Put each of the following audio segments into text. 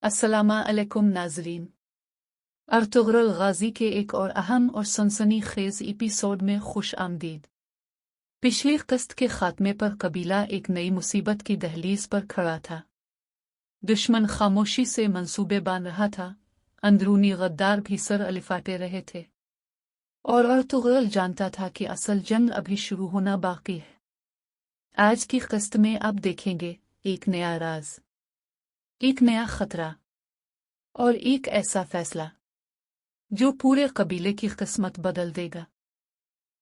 अस्सलाम अलैकुम नाजरीन। अर्तुगरुल गाजी के एक और अहम और सनसनीखेज एपिसोड में खुश आमदीद। पिछली किस्त के खात्मे पर कबीला एक नई मुसीबत की दहलीज पर खड़ा था। दुश्मन खामोशी से मंसूबे बांध रहा था, अंदरूनी गद्दार भी सर अलिफाटे रहे थे और अर्तुगरुल जानता था कि असल जंग अभी शुरू होना बाकी है। आज की किस्त में अब देखेंगे एक नया राज, एक नया खतरा और एक ऐसा फैसला जो पूरे कबीले की किस्मत बदल देगा।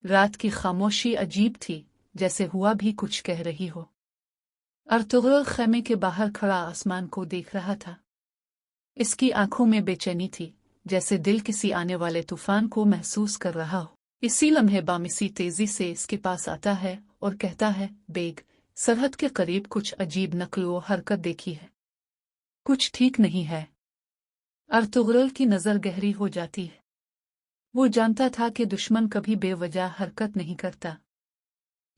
रात की खामोशी अजीब थी, जैसे हुआ भी कुछ कह रही हो। अर्तुगरुल खेमे के बाहर खड़ा आसमान को देख रहा था। इसकी आंखों में बेचैनी थी, जैसे दिल किसी आने वाले तूफान को महसूस कर रहा हो। इसी लम्हे बामिसी तेजी से इसके पास आता है और कहता है, बेग, सरहद के करीब कुछ अजीब नकलो हरकत देखी है, कुछ ठीक नहीं है। अर्तुगरुल की नज़र गहरी हो जाती है। वो जानता था कि दुश्मन कभी बेवजह हरकत नहीं करता।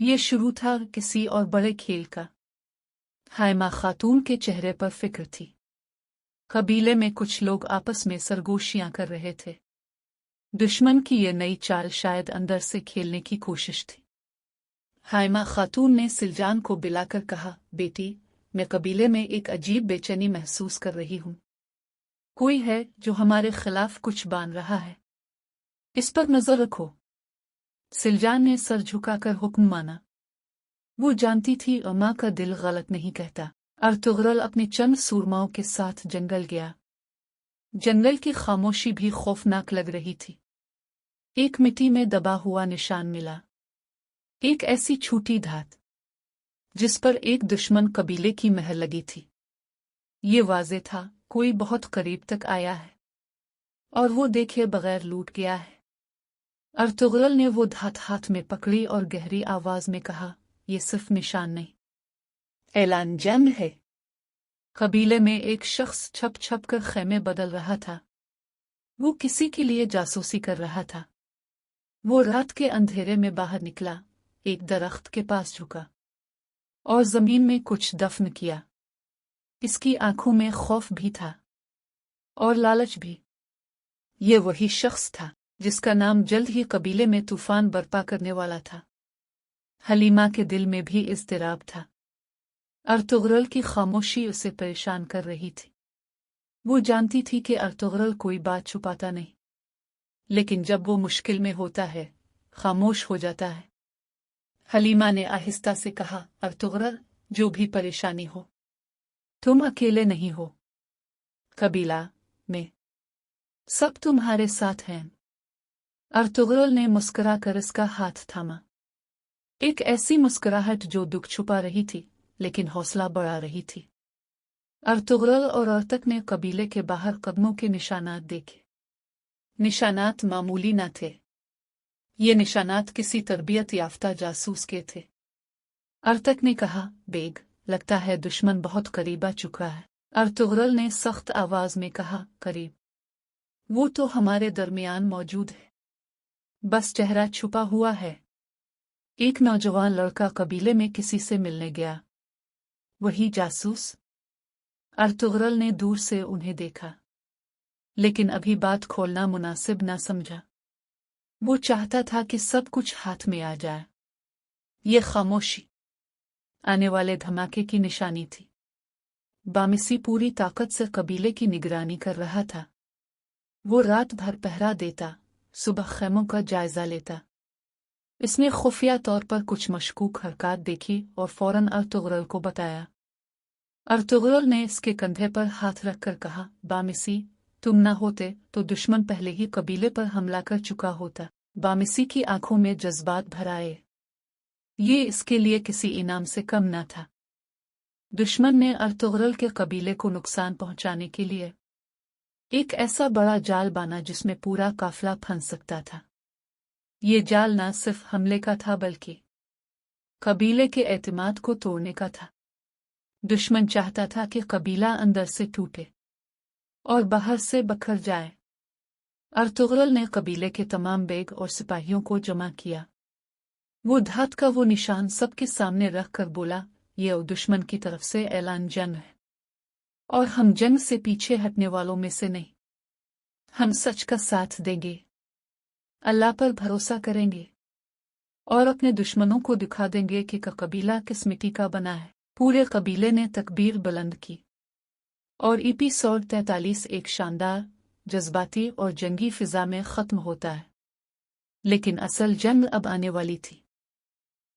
ये शुरू था किसी और बड़े खेल का। हाइमा खातून के चेहरे पर फिक्र थी। कबीले में कुछ लोग आपस में सरगोशियां कर रहे थे। दुश्मन की ये नई चाल शायद अंदर से खेलने की कोशिश थी। हाइमा खातून ने सिलजान को बुलाकर कहा, बेटी, मैं कबीले में एक अजीब बेचैनी महसूस कर रही हूँ। कोई है जो हमारे खिलाफ कुछ बांध रहा है, इस पर नजर रखो। सिलजान ने सर झुकाकर हुक्म माना। वो जानती थी अम्मा का दिल गलत नहीं कहता। अर्तुगरुल अपने चंद सूरमाओं के साथ जंगल गया। जंगल की खामोशी भी खौफनाक लग रही थी। एक मिट्टी में दबा हुआ निशान मिला, एक ऐसी छोटी धात जिस पर एक दुश्मन कबीले की मेहर लगी थी। ये वाज़े था, कोई बहुत करीब तक आया है और वो देखे बगैर लूट गया है। अर्तुगरुल ने वो धात हाथ में पकड़ी और गहरी आवाज में कहा, ये सिर्फ निशान नहीं, ऐलान जंग है। कबीले में एक शख्स छप छप कर खेमे बदल रहा था। वो किसी के लिए जासूसी कर रहा था। वो रात के अंधेरे में बाहर निकला, एक दरख्त के पास झुका और जमीन में कुछ दफन किया। इसकी आंखों में खौफ भी था और लालच भी। ये वही शख्स था जिसका नाम जल्द ही कबीले में तूफान बर्पा करने वाला था। हलीमा के दिल में भी इज़्तिराब था। अर्तुगरुल की खामोशी उसे परेशान कर रही थी। वो जानती थी कि अर्तुगरुल कोई बात छुपाता नहीं, लेकिन जब वो मुश्किल में होता है, खामोश हो जाता है। हलीमा ने आहिस्ता से कहा, अर्तुगरुल, जो भी परेशानी हो, तुम अकेले नहीं हो। कबीला में सब तुम्हारे साथ हैं। अर्तुगरुल ने मुस्कुरा कर इसका हाथ थामा। एक ऐसी मुस्कुराहट जो दुख छुपा रही थी, लेकिन हौसला बढ़ा रही थी। अर्तुगरुल और अर्तक ने कबीले के बाहर कदमों के निशानात देखे। निशानात मामूली न थे। ये निशानात किसी तरबियत याफ्ता जासूस के थे। अर्तक ने कहा, बेग, लगता है दुश्मन बहुत करीब आ चुका है। अर्तुगरुल ने सख्त आवाज में कहा, करीब? वो तो हमारे दरमियान मौजूद है, बस चेहरा छुपा हुआ है। एक नौजवान लड़का कबीले में किसी से मिलने गया। वही जासूस? अर्तुगरुल ने दूर से उन्हें देखा, लेकिन अभी बात खोलना मुनासिब ना समझा। वो चाहता था कि सब कुछ हाथ में आ जाए। ये खामोशी आने वाले धमाके की निशानी थी। बामिसी पूरी ताकत से कबीले की निगरानी कर रहा था। वो रात भर पहरा देता, सुबह खेमों का जायजा लेता। इसने खुफिया तौर पर कुछ मशकूक हरकत देखी और फौरन अर्तुगरुल को बताया। अर्तुगरुल ने इसके कंधे पर हाथ रखकर कहा, बामिसी, तुम न होते तो दुश्मन पहले ही कबीले पर हमला कर चुका होता। बामिसी की आंखों में जज्बात भर आए। ये इसके लिए किसी इनाम से कम न था। दुश्मन ने अर्तुगरुल के कबीले को नुकसान पहुंचाने के लिए एक ऐसा बड़ा जाल बाना जिसमें पूरा काफिला फंस सकता था। ये जाल न सिर्फ हमले का था, बल्कि कबीले के एतमाद को तोड़ने का था। दुश्मन चाहता था कि कबीला अंदर से टूटे और बाहर से बखर जाए। अर्तुगरुल ने कबीले के तमाम बेग और सिपाहियों को जमा किया। वो धात का वो निशान सबके सामने रख कर बोला, ये दुश्मन की तरफ से ऐलान जंग है। اور ہم جنگ سے پیچھے ہٹنے والوں میں سے نہیں۔ ہم سچ کا ساتھ دیں گے، اللہ پر بھروسہ کریں گے، اور اپنے دشمنوں کو دکھا دیں گے کہ قبیلہ کس مٹی کا بنا ہے۔ پورے قبیلے نے تکبیر بلند کی، اور ایپیسوڈ 43 ایک شاندار، جذباتی اور جنگی فضا میں ختم ہوتا ہے۔ لیکن اصل جنگ اب آنے والی تھی۔